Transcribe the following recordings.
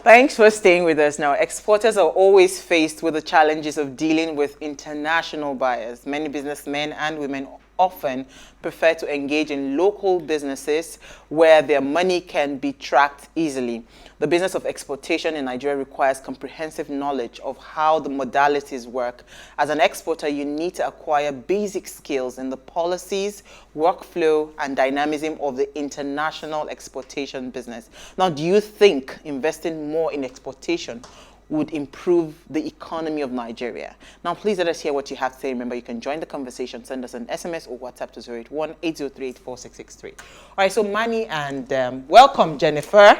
Thanks for staying with us. Now, exporters are always faced with the challenges of dealing with international buyers. Many businessmen and women often prefer to engage in local businesses where their money can be tracked easily. The business of exportation in Nigeria requires comprehensive knowledge of how the modalities work. As an exporter, you need to acquire basic skills in the policies, workflow, and dynamism of the international exportation business. Now, do you think investing more in exportation would improve the economy of Nigeria? Now, please let us hear what you have to say. Remember, you can join the conversation. Send us an SMS or WhatsApp to 081-8038-4663. All right, so Manny and welcome, Jennifer.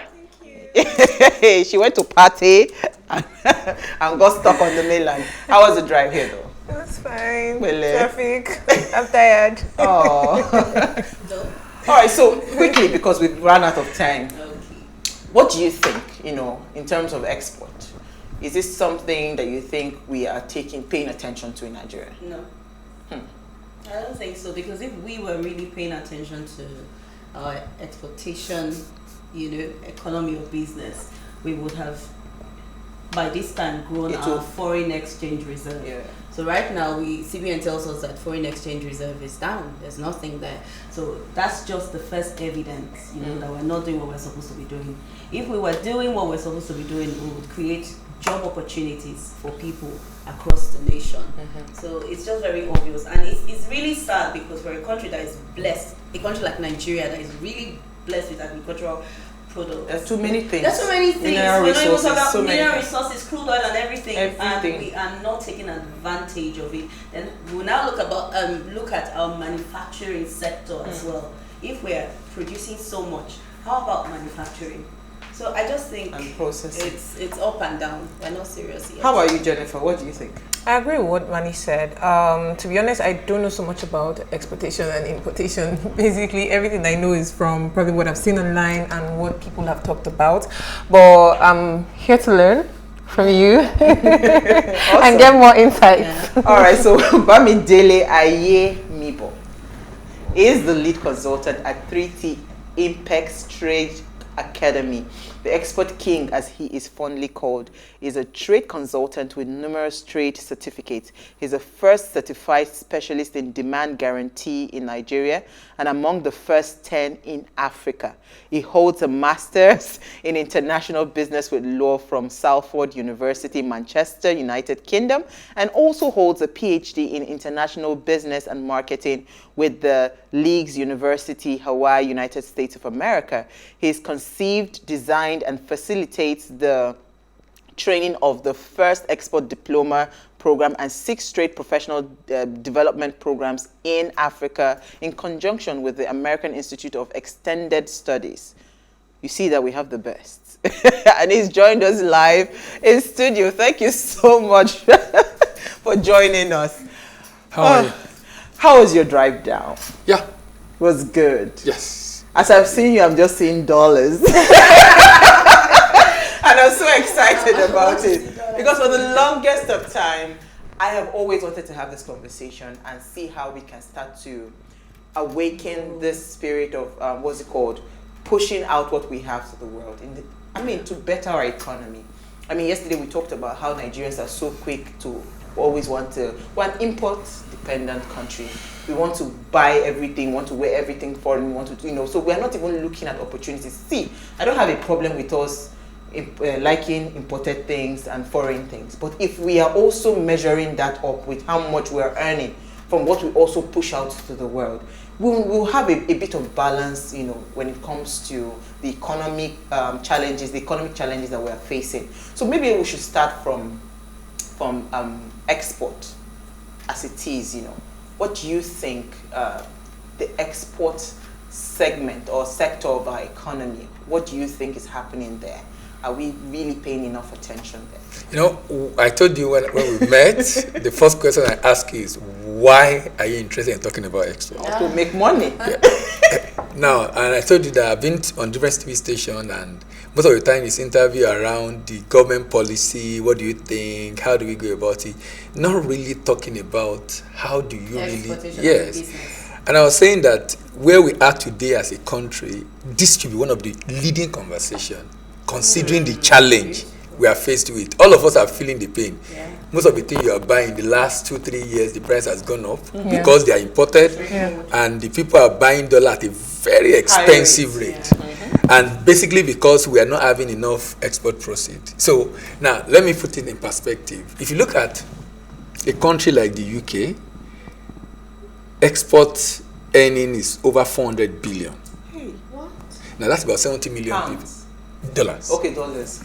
Thank you. She went to party and got stuck on the mainland. How was the drive here, though? It was fine. Well, Traffic. I'm tired. Oh. All right, so quickly, because we've run out of time. What do you think, in terms of export? Is this something that you think we are paying attention to in Nigeria? No. I don't think so, because if we were really paying attention to our exportation, economy of business, we would have by this time grown our foreign exchange reserve. Yeah. So right now, CBN tells us that foreign exchange reserve is down. There's nothing there. So that's just the first evidence, that we're not doing what we're supposed to be doing. If we were doing what we're supposed to be doing, we would create job opportunities for people across the nation. So it's just very obvious, and it's really sad, because for a country that is blessed, a country like Nigeria that is really blessed with agricultural products. There's too many things. There's so many things. Mineral We're not even talking resources, about mineral resources, crude oil, and everything, and we are not taking advantage of it. Then we'll now look at our manufacturing sector as well. If we're producing so much, how about manufacturing? So I just think it's up and down. We're not serious yet. How about you, Jennifer? What do you think? I agree with what Manny said. To be honest, I don't know so much about exportation and importation. Basically, everything I know is from probably what I've seen online and what people have talked about. But I'm here to learn from you and get more insights. Yeah. All right, so Bamidele Ayemibo is the lead consultant at 3T Impex Trade Academy. The Export King, as he is fondly called, is a trade consultant with numerous trade certificates. He's the first certified specialist in demand guarantee in Nigeria and among the first 10 in Africa. He holds a master's in international business with law from Salford University, Manchester, United Kingdom, and also holds a PhD in international business and marketing with the Leeds University, Hawaii, United States of America. He's conceived, designed, and facilitates the training of the first export diploma program and 6 straight professional development programs in Africa in conjunction with the American Institute of Extended Studies. You see that we have the best. And he's joined us live in studio. Thank you so much for joining us. How are you? How was your drive down? Yeah. It was good. Yes. As I've seen you, I'm just seeing dollars. And I'm so excited about it. Because for the longest of time, I have always wanted to have this conversation and see how we can start to awaken this spirit of, what's it called? Pushing out what we have to the world. To better our economy. Yesterday we talked about how Nigerians are so quick to always we're an import-dependent country. We want to buy everything, want to wear everything foreign, so we're not even looking at opportunities. See, I don't have a problem with us liking imported things and foreign things, but if we are also measuring that up with how much we're earning from what we also push out to the world, we'll have a bit of balance, when it comes to the economic challenges that we're facing. So maybe we should start from export as it is. What do you think the export segment or sector of our economy, what do you think is happening there? Are we really paying enough attention there? I told you when we met, the first question I ask is, why are you interested in talking about export? To make money. Yeah. Now, and I told you that I've been on different TV stations, and most of the time it's interview around the government policy. What do you think? How do we go about it? Not really talking about how do you really... Yes. And I was saying that where we are today as a country, this should be one of the leading considering the challenge we are faced with. All of us are feeling the pain. Yeah. Most of the things you are buying the last 2-3 years, the price has gone up because they are imported, and the people are buying dollar at a very expensive rate. And basically because we are not having enough export proceed. So now let me put it in perspective. If you look at a country like the UK, export earning is over 400 billion. Hey, what? Now that's about 70 million Pounds. people. Dollars. Okay, dollars.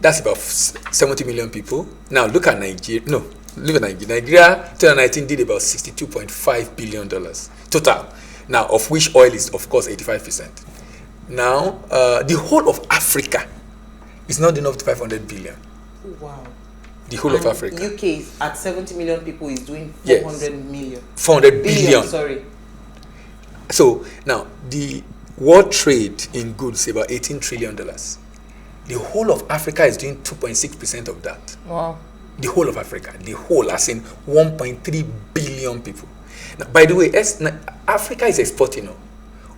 That's about 70 million people. Now look at Nigeria. No, look at Nigeria. Nigeria 2019 did about $62.5 billion total. Now, of which oil is, of course, 85%. Now, the whole of Africa is not enough to 500 billion. Wow. The whole of Africa. UK is at 70 million people is doing Yes. 400 million. 400 billion. Sorry. So, now, the world trade in goods is about $18 trillion. The whole of Africa is doing 2.6% of that. Wow. The whole of Africa. The whole, as in 1.3 billion people. Now, by the way, Africa is exporting now.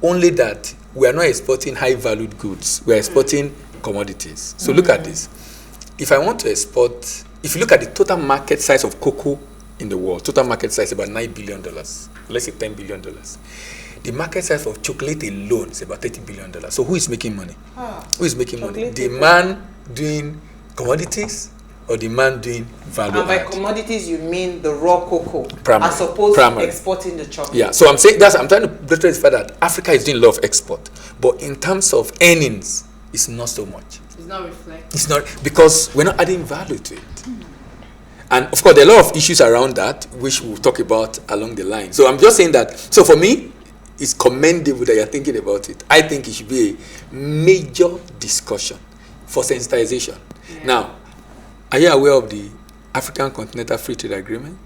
Only that we are not exporting high-valued goods. We are exporting commodities. So look at this. If I want to export, if you look at the total market size of cocoa in the world, total market size is about $9 billion. Let's say $10 billion. The market size of chocolate alone is about $30 billion. So who is making money? Who is making money? The man doing commodities or the man doing value And by add? commodities, you mean the raw cocoa, Primary. as opposed Primary. to exporting the chocolate. Yeah, so I'm saying I'm trying to illustrate the fact that Africa is doing a lot of export, but in terms of earnings, it's not so much. It's not reflected. It's not, because we're not adding value to it. And of course, there are a lot of issues around that, which we'll talk about along the line. So I'm just saying that, so for me, it's commendable that you're thinking about it. I think it should be a major discussion for sensitization. Yeah. Now, are you aware of the African Continental Free Trade Agreement?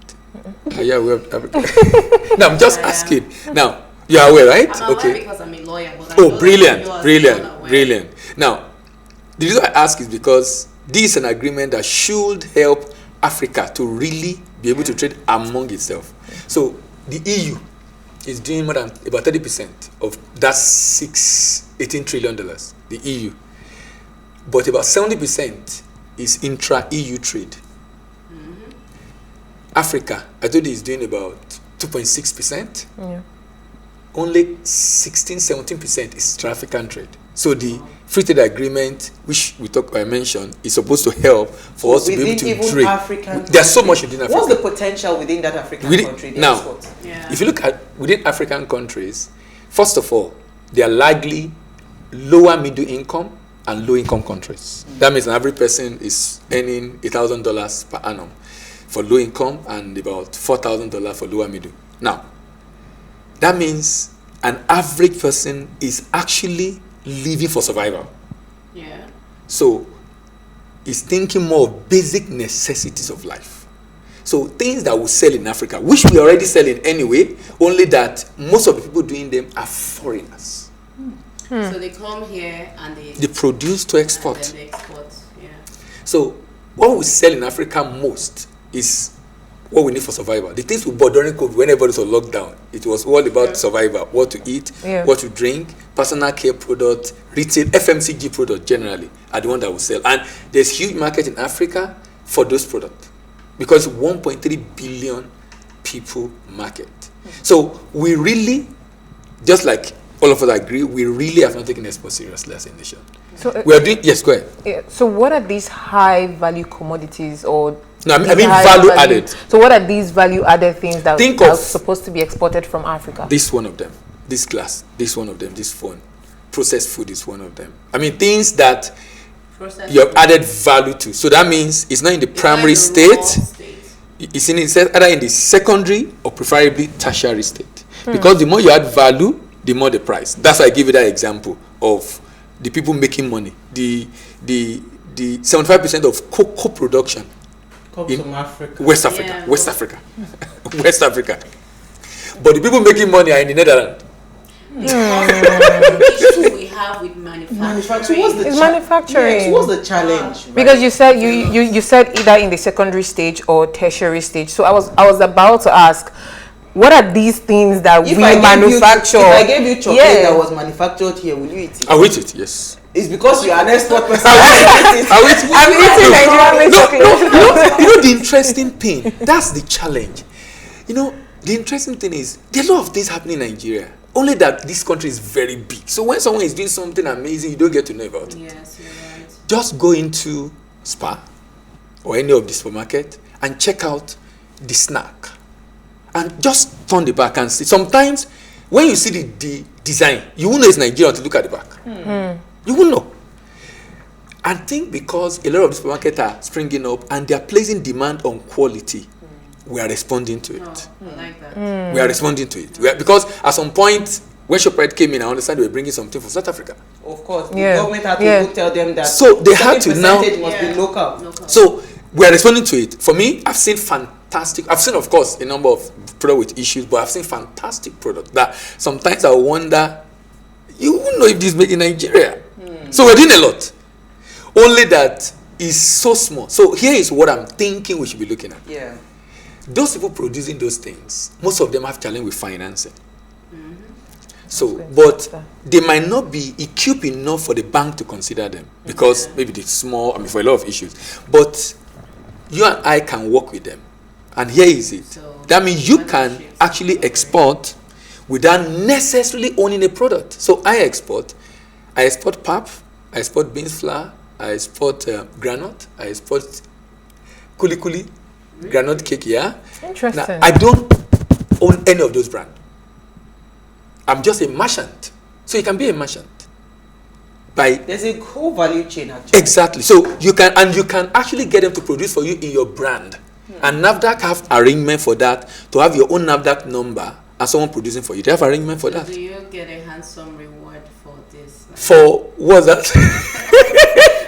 Are you aware of Africa? No, I'm just asking. Now, you are aware, right? I'm aware because I'm a lawyer. But I Oh, know brilliant, that you are brilliant, still unaware. brilliant. Now, the reason I ask is because this is an agreement that should help Africa to really be able to trade among itself. So, the EU is doing more than about 30% of that $18 trillion, the EU. But about 70% is intra-EU trade. Africa, I told you, is doing about 2.6%. Yeah. Only 16-17% is African trade. So the free trade agreement, which I mentioned, is supposed to help for us to be able to even trade. African There's so countries. much within Africa. What's the potential within that African country? The Now, export? Yeah. if you look at within African countries, first of all, they are largely lower middle income and low income countries. That means an average person is earning $1,000 per annum for low income and about $4,000 for lower middle. Now, that means an average person is actually living for survival. Yeah. So, is thinking more of basic necessities of life. So, things that we sell in Africa, which we already sell in anyway, only that most of the people doing them are foreigners. So they come here and They produce to export. And then they export. Yeah. So, what we sell in Africa most is what we need for survival. The things we bought during COVID, when everybody was on lockdown, it was all about survival, what to eat, what to drink, personal care products, retail, FMCG products generally are the ones that we sell. And there's huge market in Africa for those products because 1.3 billion people market. So we really, just like all of us agree, we really have not taken export seriously as a nation. So We are doing, yes, go ahead. yeah, so what are these high value commodities or No, I mean these high value added. So what are these value added things that Think are of- supposed to be exported from Africa? This one of them, this glass, this one of them, this phone, processed food is one of them. I mean, things that Processed you have food. added value to. So that means it's not in the It's not primary in the raw state, it's either in the secondary or preferably tertiary state. Because the more you add value, the more the price. That's why I give you that example of the people making money. The 75% of cocoa production Comes in from Africa. West Africa, Yeah. West Africa, West Africa. But the people making money are in the Netherlands. The issue we have with Manufacturing. So what's the It's cha- manufacturing. Yes, what's the challenge? right? Because you said you said either in the secondary stage or tertiary stage. So I was about to ask, what are these things that If we I gave manufacture? if I gave you chocolate Yeah. that was manufactured here, will you eat it? I will eat it, yes. It's because you are an export person. I'm eating Nigerian chocolate. You know the interesting thing, that's the challenge. You know, the interesting thing is there are a lot of things happening in Nigeria. Only that this country is very big. So when someone is doing something amazing, you don't get to know about it. Yes, you're right. Just go into Spar or any of the supermarket and check out the snack. And just turn the back and see. Sometimes when you see the design, you won't know it's Nigerian to look at the back. You won't know. I think because a lot of the supermarkets are springing up and they are placing demand on quality, we are responding to it. I like that. We are responding to it. Because at some point, when ShopRite came in, I understand they were bringing something from South Africa. Of course, the government had to go tell them that. So they had to now. Must be local. So we are responding to it. For me, I've seen fantastic. I've seen, of course, a number of products with issues, but I've seen fantastic products that sometimes I wonder, you wouldn't know if this is made in Nigeria. So we're doing a lot. Only that is so small. So here is what I'm thinking we should be looking at. Yeah. Those people producing those things, most of them have challenge with financing. So, but they might not be equipped enough for the bank to consider them because maybe they're small, for a lot of issues. But you and I can work with them. And here is it. So that means you can actually export without necessarily owning a product. So I export pap, I export beans flour, I export granite, I export kuli, granite cake, Interesting. Now, I don't own any of those brands. I'm just a merchant. So you can be a merchant. There's a whole value chain actually. Exactly. So you can actually get them to produce for you in your brand. And NAFDAC have arrangement for that, to have your own NAFDAC number and someone producing for you. They have arrangement for that. Do you get a handsome reward for this? For what's that?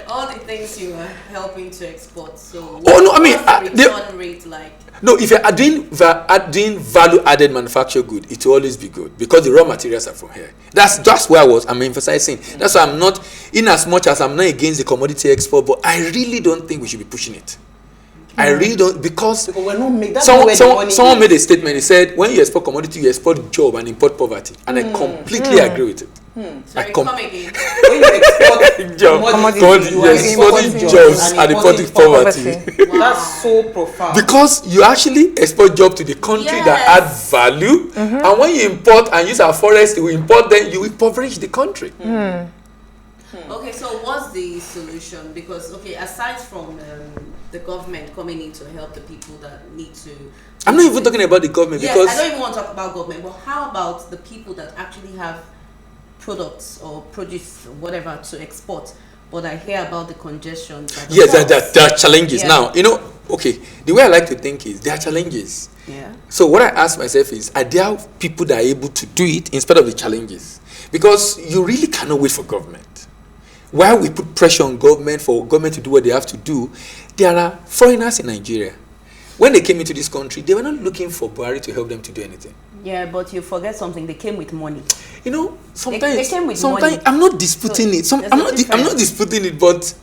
All the things you are helping to export. So the return rate like? No, if you're doing value-added manufactured good, it will always be good because the raw materials are from here. That's just where I'm emphasizing. That's why I'm not, in as much as I'm not against the commodity export, but I really don't think we should be pushing it. I really don't, because we're not making someone made a statement. He said, when you export commodity, you export job and import poverty. And I completely agree with it. Sorry, come again. When you export commodity, you are exporting jobs and importing poverty. Wow. That's so profound. Because you actually export job to the country that add value, and when you import and use our forest, you import, then you impoverish the country. Okay, so what's the solution? Because aside from the government coming in to help the people that need to, I'm not even talking about the government because I don't even want to talk about government, but how about the people that actually have products or produce or whatever to export, but I hear about the congestion. Yes, there are challenges. Now, the way I like to think is there are challenges. Yeah. So what I ask myself is, are there people that are able to do it in spite of the challenges? Because you really cannot wait for government. While we put pressure on government for government to do what they have to do, there are foreigners in Nigeria. When they came into this country, they were not looking for Buhari to help them to do anything. Yeah, but you forget something. They came with money. Sometimes they came with money. I'm not disputing it. I'm not disputing it, but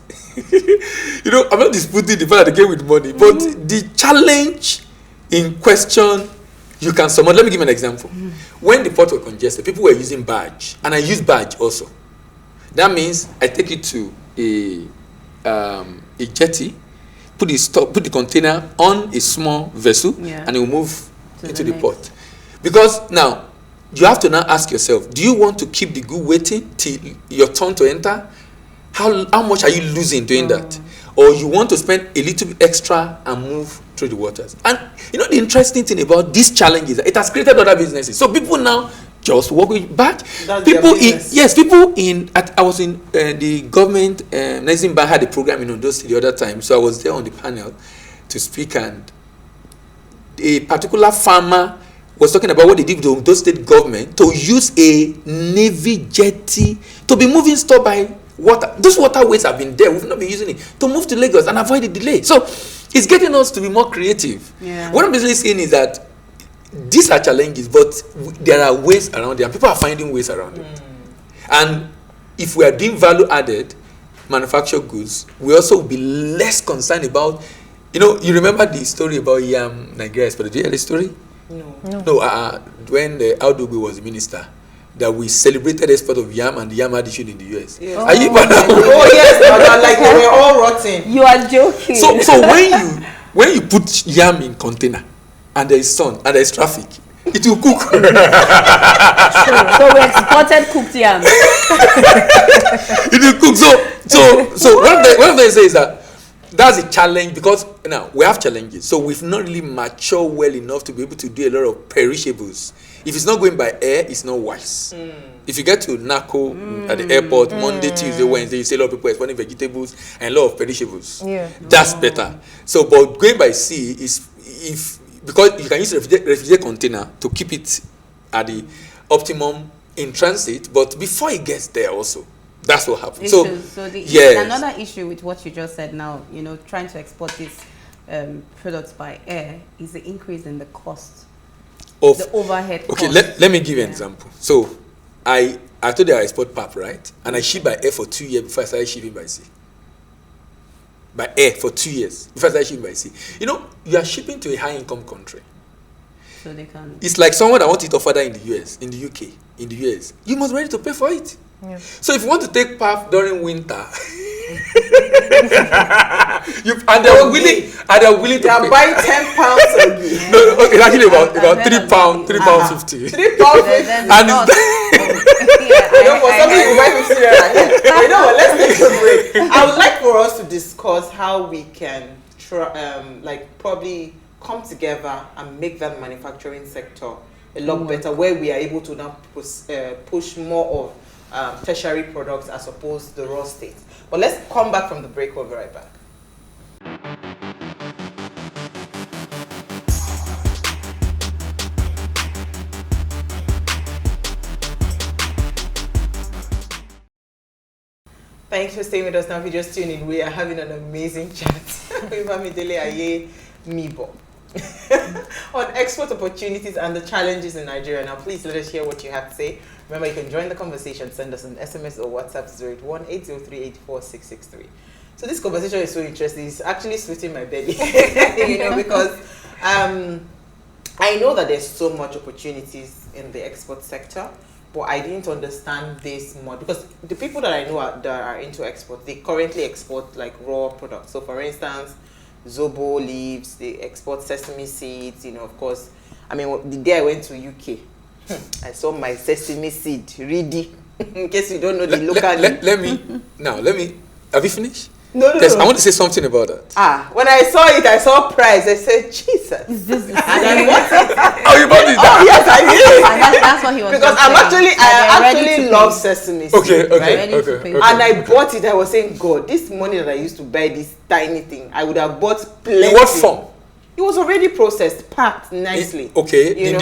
I'm not disputing the fact that they came with money. But the challenge in question, you can summon. Let me give you an example. When the port was congested, people were using barge, and I use barge also. That means I take it to a jetty, put the container on a small vessel, and it will move into the port. Because now you have to now ask yourself, do you want to keep the good waiting till your turn to enter? How much are you losing doing that? Or you want to spend a little bit extra and move through the waters? And the interesting thing about this challenge is that it has created other businesses. So people now just work with batch. I was in the government, Nelson Bank had a program in Ondo State the other time, so I was there on the panel to speak, and a particular farmer was talking about what they did with the Ondo State government to use a navy jetty to be moving stuff by water. Those waterways have been there, we've not been using it, to move to Lagos and avoid the delay. So it's getting us to be more creative. What I'm basically saying is that these are challenges, but there are ways around it, and people are finding ways around it. And if we are doing value-added manufactured goods, we also will be less concerned about, you remember the story about Nigeria Exporter. Do you hear the story? No. When the Audugbe was the minister, that we celebrated export of yam and the yam had issued in the US. Yes. Are you Oh yes, but like they were all rotten. You are joking. So when you put yam in container and there is sun and there is traffic, it will cook. So we exported cooked yam. It will cook. So one of the things is that that's a challenge, because now we have challenges. So we've not really matured well enough to be able to do a lot of perishables. If it's not going by air, it's not wise. If you get to NACO at the airport Monday, Tuesday, Wednesday, you see a lot of people exporting vegetables and a lot of perishables. Yeah. That's better. So, but going by sea is because you can use a refrigerated container to keep it at the optimum in transit, but before it gets there also, that's what happens. Another issue with what you just said now, trying to export these products by air, is the increase in the cost of the overhead cost. Okay, let me give you an example. So I told you I export pap, right? And I ship by air for 2 years before I started shipping by sea. By air for 2 years before I started shipping by sea. You are shipping to a high income country. So they can. It's like someone that wants it offered in the US, in the UK, in the US. You must be ready to pay for it. Yeah. So if you want to take pap during winter, they're willing to They are pay. buying £10 again. No, okay, it's actually about £3.50. £3.50. And For something you buy 50 naira. You know what? Let's take a break. I would like for us to discuss how we can probably come together and make that manufacturing sector a lot better, where we are able to now push more of tertiary products as opposed to the raw state. But let's come back from the break. We'll be right back. Thanks for staying with us. Now, if you just tune in, we are having an amazing chat with Bamidele Ayemibo on export opportunities and the challenges in Nigeria. Now, please let us hear what you have to say. Remember, you can join the conversation. Send us an SMS or WhatsApp 081-803-84663. So this conversation is so interesting. It's actually sweeting my belly, because I know that there's so much opportunities in the export sector, but I didn't understand this much, because the people that I know that are into export, they currently export like raw products. So for instance, Zobo leaves, they export sesame seeds, of course. I mean, the day I went to UK, I saw my sesame seed ready. In case you don't know the local. Let me. Have you finished? No. Yes, I want to say something about that. When I saw it, I saw price. I said, Jesus. Is this And I bought it. Oh, you bought it? Oh, yes, I did. And that's what he was Because I actually love sesame seed. Okay. And I bought it. I was saying, God, this money that I used to buy this tiny thing, I would have bought plenty. In what form? It was already processed, packed nicely. In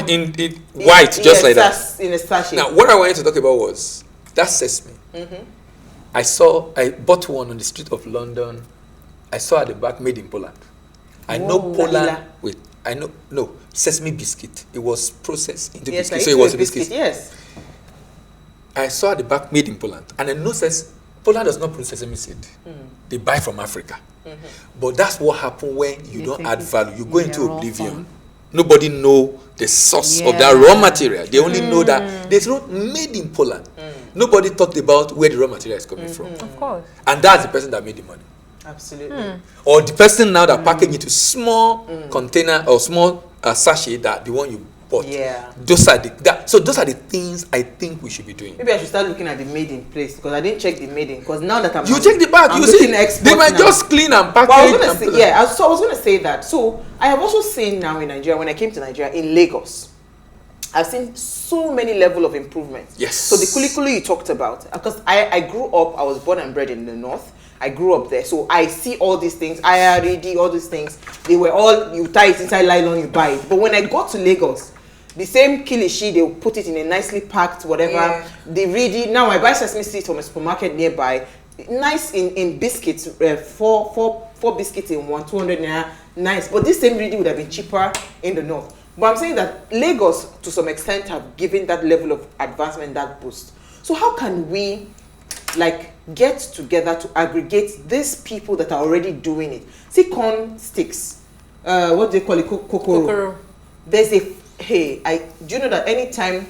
white, just like that. In a sachet. Now, what I wanted to talk about was that sesame. I bought one on the street of London. I saw at the back, made in Poland. I know Poland. Sesame biscuit. It was processed into biscuit, so it was a biscuit. Yes. I saw at the back, made in Poland, and I know Poland does not produce sesame seed. They buy from Africa. But that's what happens when you don't add value. You go into oblivion. Nobody know the source of that raw material. They only know that there's not made in Poland. Nobody talked about where the raw material is coming from. Of course. And that's the person that made the money. Absolutely. Or the person now that packaged into small container or small sachet, that the one you bought. Yeah. Those are the things I think we should be doing. Maybe I should start looking at the made in place, because I didn't check the made in. Because now that you check the back, you see they might just clean and package. I was going to say that. So I have also seen now in Nigeria, when I came to Nigeria in Lagos, I've seen so many level of improvements. Yes. So the kulikuli you talked about, because I grew up, I was born and bred in the north. I grew up there, so I see all these things, IRD, all these things. They were all, you tie it inside nylon, you buy it. But when I got to Lagos, the same kilishi, they will put it in a nicely packed whatever. Yeah. They ready. Now I buy sesame seeds from a supermarket nearby. Nice in biscuits, four biscuits in one, 200 naira. Nice. But this same ready would have been cheaper in the north. But I'm saying that Lagos, to some extent, have given that level of advancement, that boost. So how can we, get together to aggregate these people that are already doing it? See, corn sticks. What do they call it? Kokoro. There's a, do you know that anytime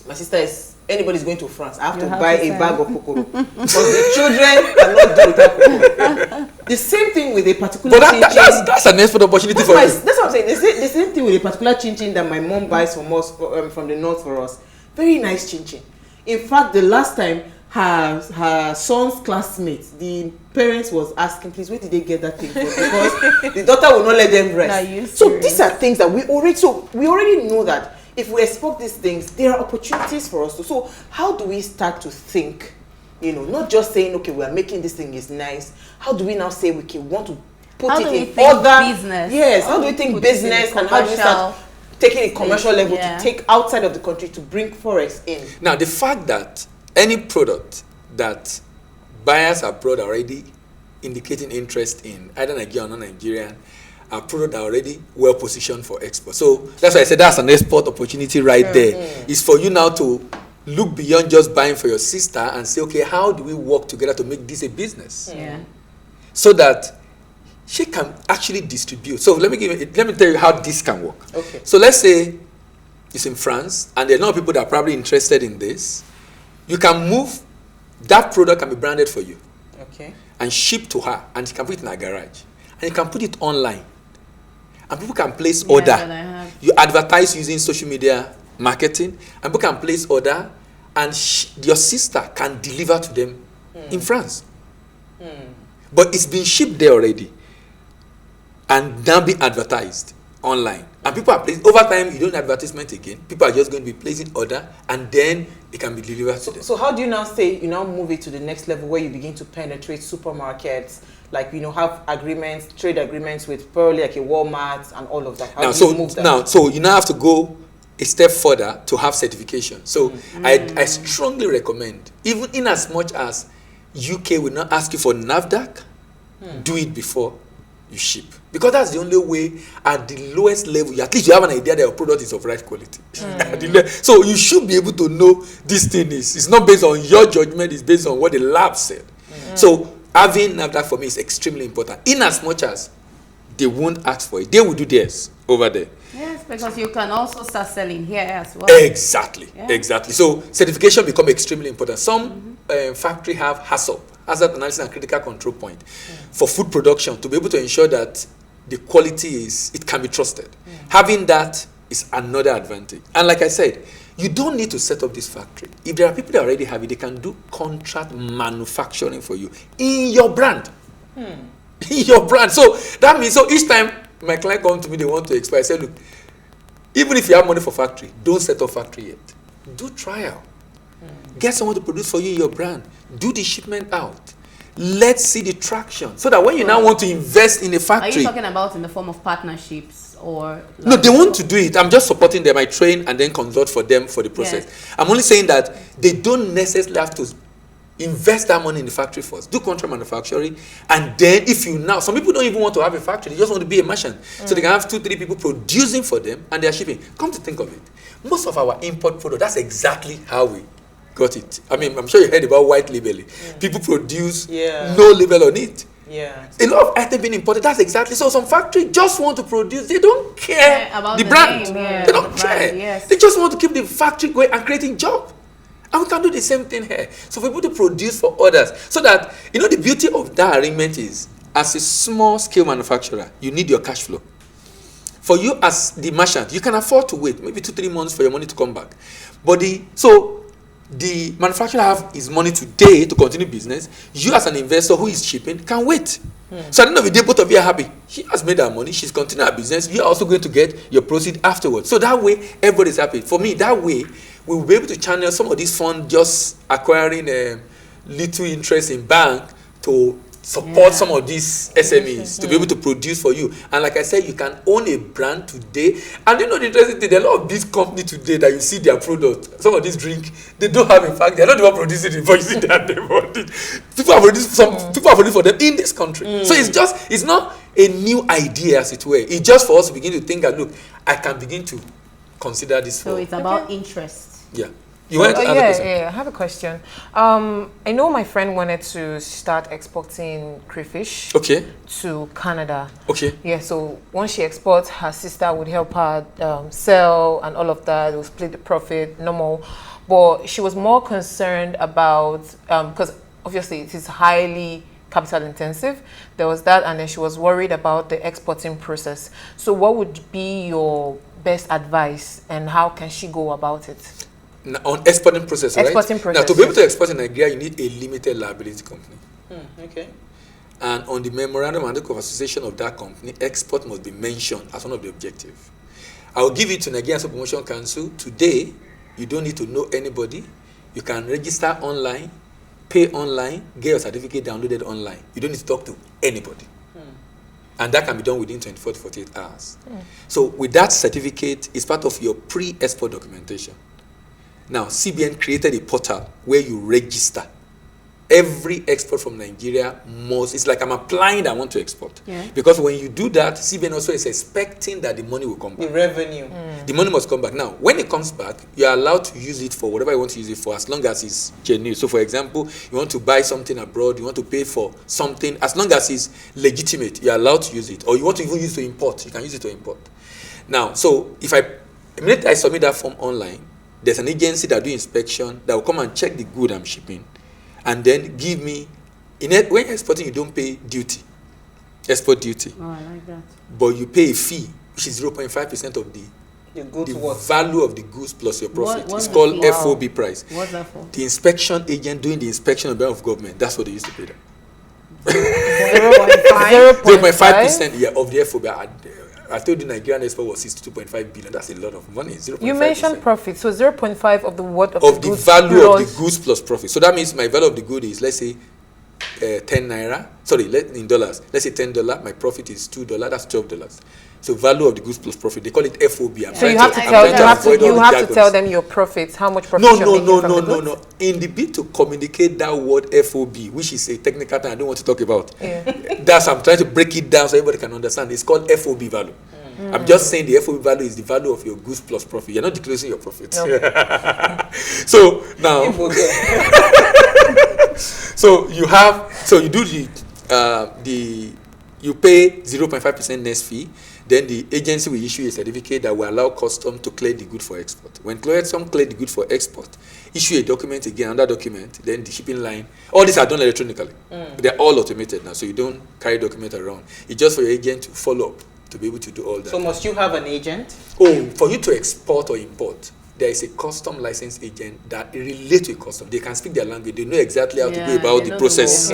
my sister is anybody's going to France, I have to You have buy to a send. bag of kokoro. Because the children cannot do without kokoro. The same thing with a particular But chin-chin. that's an export opportunity for you. That's what I'm saying. The same thing with a particular chin-chin that my mom buys from us, from the north for us. Very nice chin-chin. In fact, the last time her son's classmates, the parents was asking, please, where did they get that thing from? Because the daughter will not let them rest. So these are things that we already know that if we export these things, there are opportunities for us to. So how do we start to think? Not just saying, okay, we are making this thing is nice. How do we now say we want to put How it do we in think other business? Yes, how do we think put it in business a and how do we start taking a commercial level Yeah. to take outside of the country to bring forex in? Now, the fact that any product that buyers abroad are already indicating interest in, either Nigerian or non-Nigerian, are product are already well positioned for export. So that's why I said that's an export opportunity right there. It's for you now to look beyond just buying for your sister and say, okay, how do we work together to make this a business? Yeah. So that she can actually distribute. So let me tell you how this can work. Okay. So let's say it's in France and there are a lot of people that are probably interested in this. You can move, that product can be branded for you. Okay. And shipped to her, and she can put it in her garage. And you can put it online. And people can place order. You advertise using social media marketing, and people can place order, and your sister can deliver to them in France. But it's been shipped there already, and now being advertised online. And people are placing, over time, you don't advertisement again. People are just going to be placing order, and then it can be delivered to them. So how do you now say, move it to the next level where you begin to penetrate supermarkets, like, have agreements, trade agreements with probably like a Walmart and all of that? How do you move that? So you now have to go a step further to have certification. So I strongly recommend, even in as much as UK will not ask you for NAFDAC, do it before you ship. Because that's the only way at the lowest level, at least you have an idea that your product is of right quality. So you should be able to know this thing is. It's not based on your judgment, it's based on what the lab said. So having NAFDAC for me is extremely important. In as much as they won't ask for it, they will do theirs over there. Yes, because you can also start selling here as well. Exactly, exactly. So certification become extremely important. Some factory have HACCP, Hazard Analysis and Critical Control Point, for food production to be able to ensure that the quality it can be trusted. Having that is another advantage. And like I said, you don't need to set up this factory. If there are people that already have it, they can do contract manufacturing for you in your brand. In your brand. So that means, so each time my client comes to me, they want to expire. I say, look, even if you have money for factory, don't set up factory yet. Do trial. Get someone to produce for you in your brand. Do the shipment out. Let's see the traction. So that when you now want to invest in a factory. Are you talking about in the form of partnerships or? Like, no, they want to do it. I'm just supporting them. I train and then consult for them for the process. Yes. I'm only saying that they don't necessarily have to invest that money in the factory first. Do contract manufacturing, and then if you now, some people don't even want to have a factory, they just want to be a merchant. So they can have 2-3 people producing for them and they are shipping. Come to think of it, most of our import product, that's exactly how we got it. I mean, I'm sure you heard about white labeling. People produce no label on it. A lot of items being imported, that's exactly. So some factory just want to produce, they don't care about the brand. Name, they don't care. Yes. They just want to keep the factory going and creating job. And we can do the same thing here. So for people to produce for others. So that, the beauty of that arrangement is, as a small scale manufacturer, you need your cash flow. For you as the merchant, you can afford to wait maybe 2-3 months for your money to come back. But the manufacturer have his money today to continue business. You as an investor who is shipping can wait. So at the end of the day, both of you are happy. She has made her money. She's continuing her business. You are also going to get your proceeds afterwards. So that way, everybody's happy. For me, that way, we will be able to channel some of these funds just acquiring little interest in bank to support some of these SMEs to be able to produce for you. And like I said, you can own a brand today. And the interesting thing, there are a lot of big companies today that you see their product. Some of these drink, they don't have, in fact, they're not the one producing it, but you see that they want it. People are producing for them in this country. So it's not a new idea, as it were. It's just for us to begin to think that, look, I can begin to consider this. So it's about interest. Yeah. You want to ask a question? I have a question. I know my friend wanted to start exporting crayfish to Canada. Okay. Yeah, so once she exports, her sister would help her sell and all of that. We'll split the profit, normal. But she was more concerned about, because obviously it is highly capital intensive. There was that, and then she was worried about the exporting process. So what would be your best advice, and how can she go about it? Now, on exporting process, right? Exporting process. Now, to be able to export in Nigeria, you need a limited liability company. Okay. And on the memorandum and the association of that company, export must be mentioned as one of the objectives. I will give it to Nigerian Promotion Council. Today, you don't need to know anybody. You can register online, pay online, get your certificate downloaded online. You don't need to talk to anybody. And that can be done within 24 to 48 hours. So with that certificate, it's part of your pre-export documentation. Now, CBN created a portal where you register. Every export from Nigeria must, it's like I'm applying that I want to export. Yeah. Because when you do that, CBN also is expecting that the money will come back. The revenue. The money must come back. Now, when it comes back, you are allowed to use it for whatever you want to use it for, as long as it's genuine. So, for example, you want to buy something abroad, you want to pay for something, as long as it's legitimate, you are allowed to use it. Or you want to even use it to import, you can use it to import. Now, so immediately I submit that form online, there's an agency that do inspection that will come and check the good I'm shipping, and then give me. When you're exporting, you don't pay duty, export duty. Oh, I like that. But you pay a fee, which is 0.5% of the value of the goods plus your profit. It's called FOB price. What's that for? The inspection agent doing the inspection on behalf of government, that's what they used to pay them. 0.5% of the FOB. I told you Nigerian export was 62.5 billion. That's a lot of money. 0.5%. You mentioned profit, so 0.5 of the what of the value of the goods plus profit. So that means my value of the good is, let's say, 10 naira. Sorry, in dollars. Let's say $10. My profit is $2. That's $12. So value of the goods plus profit. They call it FOB. So you have to tell them your profits, how much profit you're making from the goods? No. In the bid to communicate that word FOB, which is a technical term I don't want to talk about. Yeah. I'm trying to break it down so everybody can understand. It's called FOB value. I'm just saying the FOB value is the value of your goods plus profit. You're not decreasing your profits. No. So now, you pay 0.5% next fee. Then the agency will issue a certificate that will allow custom to clear the good for export. When custom clear the good for export, issue a document again, another document, then the shipping line. All these are done electronically. They're all automated now, so you don't carry document around. It's just for your agent to follow up to be able to do all that. So must you have an agent? Oh, for you to export or import, there is a custom license agent that relates to a custom. They can speak their language. They know exactly how to go about the process.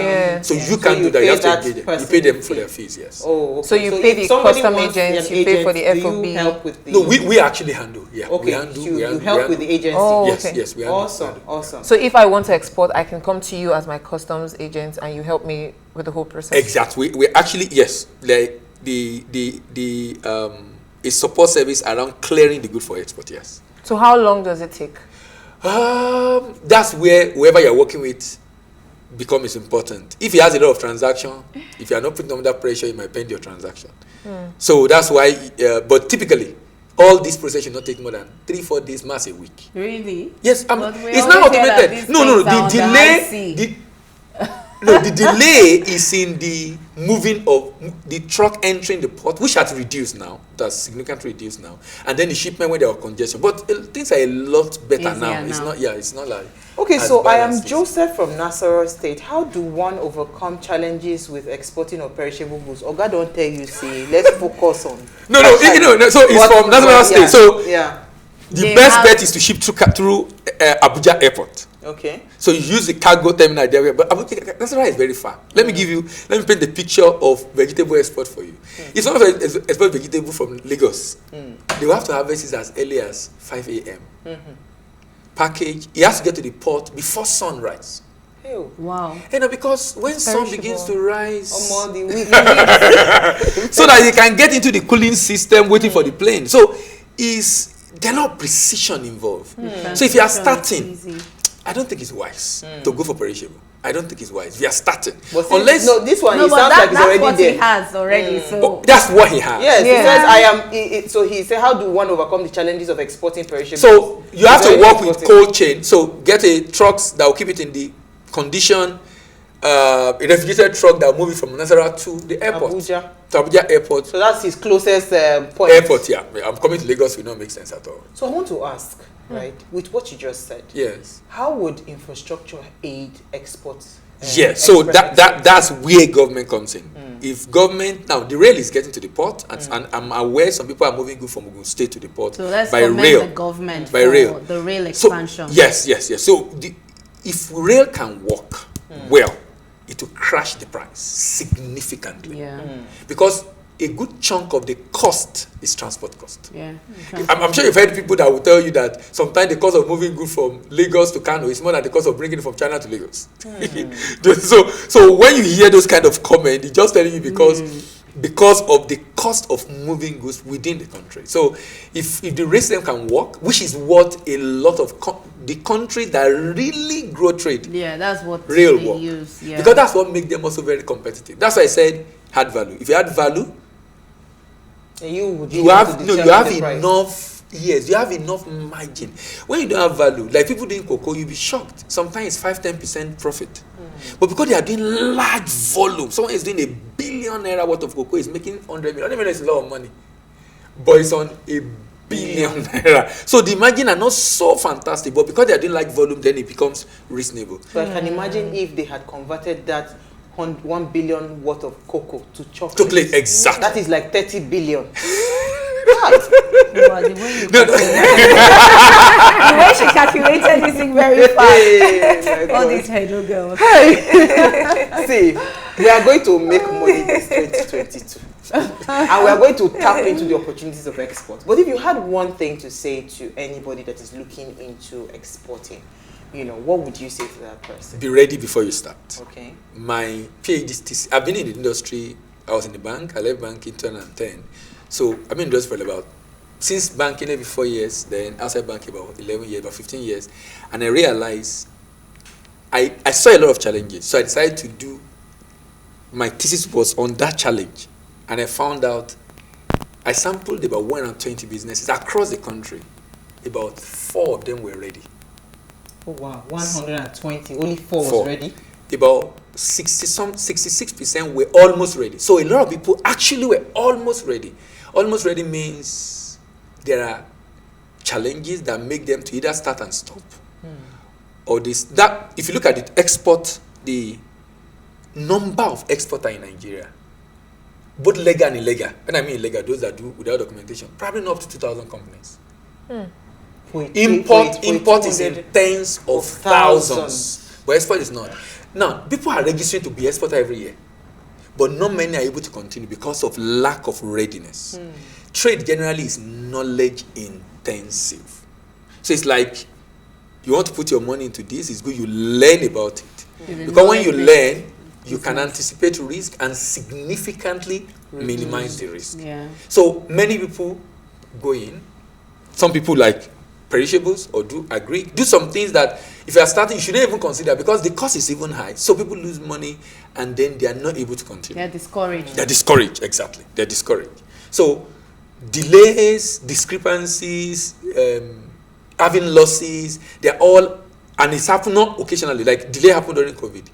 So you can't do that. You have to engage them. You pay them for their fees, yes. Oh, okay. So you pay the custom agents, you pay for the FOB. Do you help with the... No, we actually handle. Yeah. Okay, you help with the agency. Oh, yes, we handle. Awesome. So if I want to export, I can come to you as my customs agent and you help me with the whole process? Exactly. We actually, yes. Like a support service around clearing the good for export, yes. So how long does it take? That's where whoever you're working with becomes important. If he has a lot of transaction, if you are not putting under pressure, you might bend your transaction. So that's why, but typically, all this process should not take more than 3-4 days, max a week. Really? Yes, it's not automated. No, the delay is in the moving of the truck entering the port, which has reduced now. That's significantly reduced now. And then the shipment when there was congestion. But things are a lot better now. It's not like... Okay, so I am Joseph from Nasarawa State. How do one overcome challenges with exporting of perishable goods? Oga don't tell you, see, let's focus on... No, so it's from Nasarawa State. So the best bet is to ship through Abuja Airport. Okay. So you use the cargo terminal there, but Nasarawa is very far. Let me paint the picture of vegetable export for you. If someone export vegetable from Lagos, they will have to harvest it as early as 5 a.m. Package, it has to get to the port before sunrise. Ew. Wow. Because when sun begins to rise, so that you can get into the cooling system waiting for the plane. So there's not precision involved. So if you are starting, I don't think it's wise to go for perishable. I don't think it's wise. We are starting. But Unless no, this one, No, it but sounds like it's that's already what there. he has already. So oh, that's what he has. Yes, Yeah. he says, I am. So he said, how do one overcome the challenges of exporting perishables? So you have to Very work with exporting. cold chain. So get a trucks that will keep it in the condition. A refrigerated truck that will move it from Nazareth to the airport. Abuja. To Abuja airport. So that's his closest point. Airport, yeah. I'm coming to Lagos will not make sense at all. So I want to ask, right, with what you just said, Yes. how would infrastructure aid exports? Yes. So that's where government comes in. If government now the rail is getting to the port, and I'm aware some people are moving good from Ogun State to the port So let's by commend rail. the government By for rail. the rail So expansion. yes. So if rail can work well, it will crash the price significantly. Yeah. Because a good chunk of the cost is transport cost. Yeah. I'm sure you've heard people that will tell you that sometimes the cost of moving goods from Lagos to Kano is more than the cost of bringing it from China to Lagos. So when you hear those kind of comments, it's just telling you because of the cost of moving goods within the country. So if the rail system can work, which is what a lot of the countries that really grow trade, Yeah, that's what rail they work. use. Yeah. Because that's what makes them also very competitive. That's why I said add value. If you add value, you have enough. Yes, you have enough margin. When you don't have value, like people doing cocoa, you'll be shocked. Sometimes 5-10% profit. But because they are doing large volume, someone is doing $1 billion worth of cocoa, is making 100 million. 100 million is a lot of money, but it's on $1 billion naira. So the margin are not so fantastic, but because they are doing large volume, then it becomes reasonable. So I can imagine if they had converted that 1 billion worth of cocoa to chocolate. Chocolate, exactly. That is like 30 billion. Wow, the way you the way she calculated this thing very fast. Hey, my All God. these hello girls. See, we are going to make money this 2022. And we are going to tap into the opportunities of export. But if you had one thing to say to anybody that is looking into exporting, what would you say to that person? Be ready before you start. Okay. My PhD thesis, I've been in the industry. I was in the bank. I left banking in 2010. So I've been in the industry for about, since banking maybe 4 years, then outside banking about 11 years, about 15 years. And I realized I saw a lot of challenges. So I decided to do, my thesis was on that challenge. And I found out, I sampled about 120 businesses across the country. About 4 of them were ready. Oh wow, 120, only 4 was 4. ready. About 66% were almost ready. So a lot of people actually were almost ready. Almost ready means there are challenges that make them to either start and stop. Or that if you look at it, export, the number of exporters in Nigeria, both legal and illegal. When I mean illegal, those that do without documentation, probably not up to 2,000 companies. Import is in tens of thousands, but export is not. Now, people are registering to be exporter every year, but not many are able to continue because of lack of readiness. Trade generally is knowledge intensive. So it's like you want to put your money into this, it's good you learn about it. Because when you learn, you can anticipate risk and significantly minimize the risk. Yeah. So many people go in, some people like perishables or do some things that if you are starting you shouldn't even consider because the cost is even high. So people lose money and then they are not able to continue. They're discouraged. They're discouraged, exactly. They're discouraged. So delays, discrepancies, having losses, they're all, and it's happening not occasionally, like delay happened during COVID.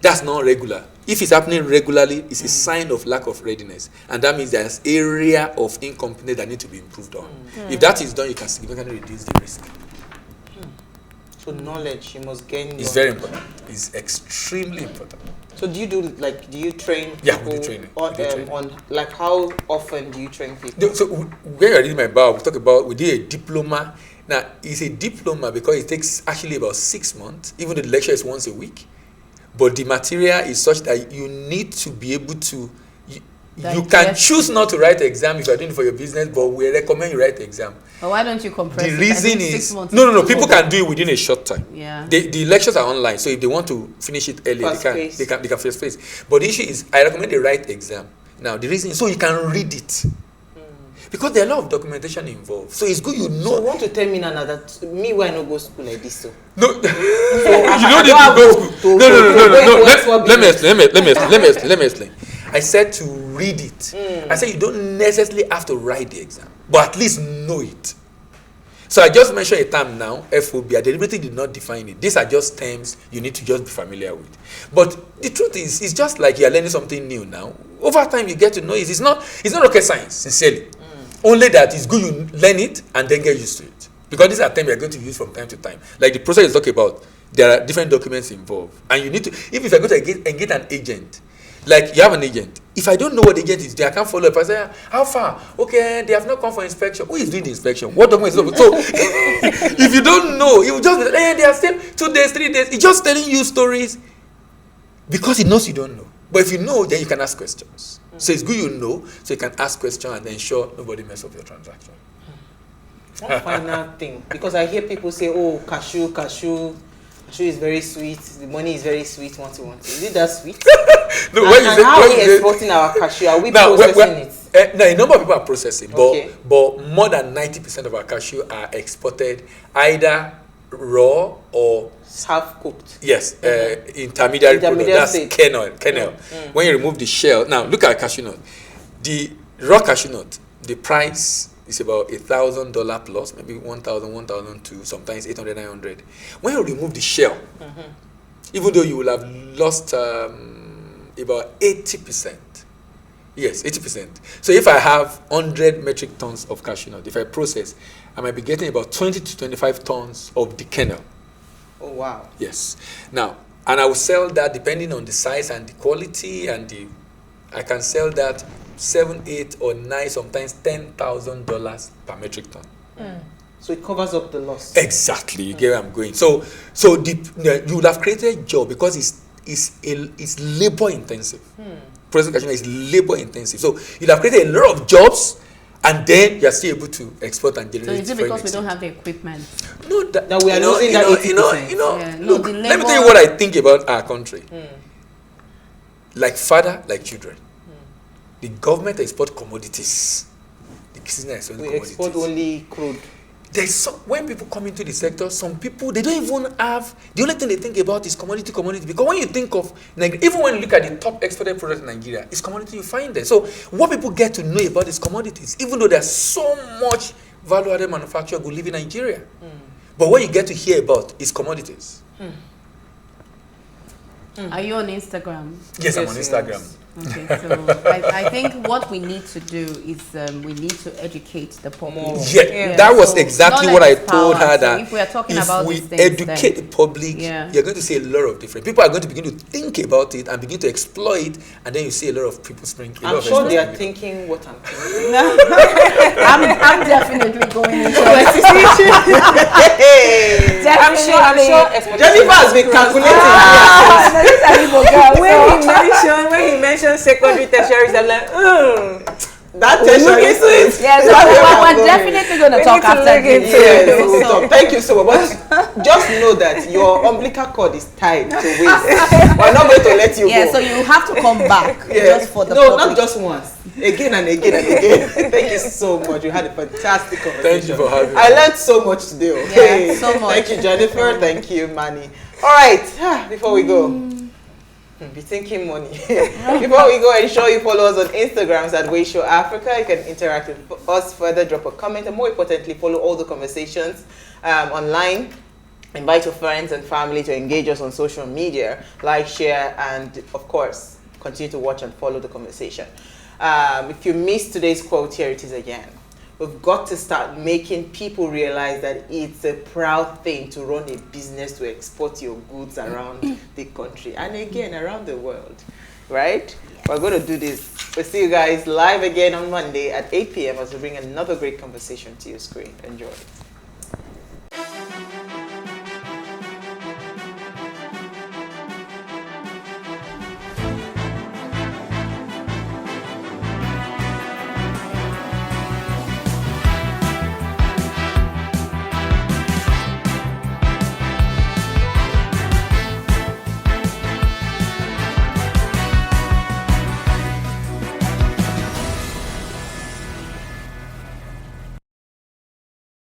That's not regular. If it's happening regularly, it's a sign of lack of readiness. And that means there's area of incompetence that need to be improved on. If that is done, you can significantly reduce the risk. So knowledge, you must gain. It's very important. It's extremely important. So do you train Yeah, people we do training. on like how often do you train people? So when I did my bio, we did a diploma. Now, it's a diploma because it takes actually about 6 months, even though the lecture is once a week. But the material is such that you need to be able to, you can choose not to write the exam if you're doing it for your business, but we recommend you write the exam. But why don't you compress The it? reason I think is, 6 months no, people can do it within a short time. Yeah. The lectures are online, so if they want to finish it early, they can first phase. But the issue is, I recommend they write the exam. Now, the reason is so you can read it. Because there are a lot of documentation involved. So it's good you know. So you want to tell me now that me when I no go school like this, so? No, you don't need to go school. No. Let me explain. I said to read it. I said you don't necessarily have to write the exam, but at least know it. So I just mentioned a term now, FOB. I deliberately did not define it. These are just terms you need to just be familiar with. But the truth is, it's just like you're learning something new now. Over time, you get to know it. It's not rocket science, sincerely. Only that it's good you learn it and then get used to it. Because these are terms you're going to use from time to time. Like the process you talk about, there are different documents involved. And you need to, if you're going to engage an agent, like you have an agent. If I don't know what the agent is doing, I can't follow up. I say, how far? Okay, they have not come for inspection. Who is doing the inspection? What document is over? So if you don't know, you will just be, they are still 2 days, 3 days. It's just telling you stories because it knows you don't know. But if you know, then you can ask questions. So it's good you know, so you can ask questions and ensure nobody mess up your transaction. One final thing, because I hear people say, oh, cashew is very sweet, the money is very sweet, want to. Is it that sweet? No, and how are we exporting our cashew? Are we processing it? No, a number of people are processing, Okay. but more than 90% of our cashew are exported either raw or Half cooked. yes, intermediary product. That's state. kernel. When you remove the shell, now look at cashew nut. The raw cashew nut, the price is about $1,000 plus, maybe 1,000, 1,200, sometimes 800, 900. When you remove the shell, even though you will have lost about 80%. Yes, 80%. So if I have 100 metric tons of cashew nut, if I process, I might be getting about 20 to 25 tons of the kernel. Oh, wow. Yes. Now, and I will sell that depending on the size and the quality, and I can sell that 7, 8, or 9, sometimes $10,000 per metric ton. So it covers up the loss. Exactly. You get where I'm going. So you would have created a job because it's labor intensive. Processing cashew is labor intensive. So you'd have created a lot of jobs, and then you are still able to export and generate. So is it because we don't have the equipment? No, that we are losing that 80%. Yeah, no, look, the let me tell you what I think about our country. Like father, like children. The government export commodities. The citizen export We commodities. export only crude. When people come into the sector, some people, they don't even have, the only thing they think about is commodity. Because when you think of Nigeria, even when you look at the top exported products in Nigeria, it's commodity you find there. So what people get to know about is commodities, even though there's so much value-added manufacturer who live in Nigeria. But what you get to hear about is commodities. Are you on Instagram? Yes, I'm on Instagram. Yes. Okay, so I think what we need to do is we need to educate the public. Yeah, that was so exactly what knowledge I is told power. her, So that if we are talking if about we these things, educate the public, Yeah. you're going to see a lot of different people are going to begin to think about it and begin to exploit, and then you see a lot of people spring. I'm sure they are thinking what I'm thinking. I'm definitely going into it. I'm sure. Jennifer has been calculating. When he mentioned secondary tertiaries, I'm like, That tertiary is Yes, we're definitely going to talk after this. Yes, we'll talk. Thank you so much. But just know that your umbilical cord is tied to waist. We're not going to let you Yeah, go. so you have to come back just for the No, public. not just once. Again and again and again. Thank you so much. You had a fantastic conversation. Thank you for having me. I learned so much today. Okay? Yeah, so much. Thank you, Jennifer. Thank you, Manny. All right. Before we go, be thinking money. Before we go, ensure you follow us on Instagrams at PlusTvAfrica. You can interact with us further, drop a comment, and more importantly, follow all the conversations online. Invite your friends and family to engage us on social media, like, share, and of course, continue to watch and follow the conversation. If you missed today's quote, here it is again. We've got to start making people realize that it's a proud thing to run a business to export your goods around the country and again around the world, right? Yes. We're going to do this. We'll see you guys live again on Monday at 8 p.m. as we bring another great conversation to your screen. Enjoy.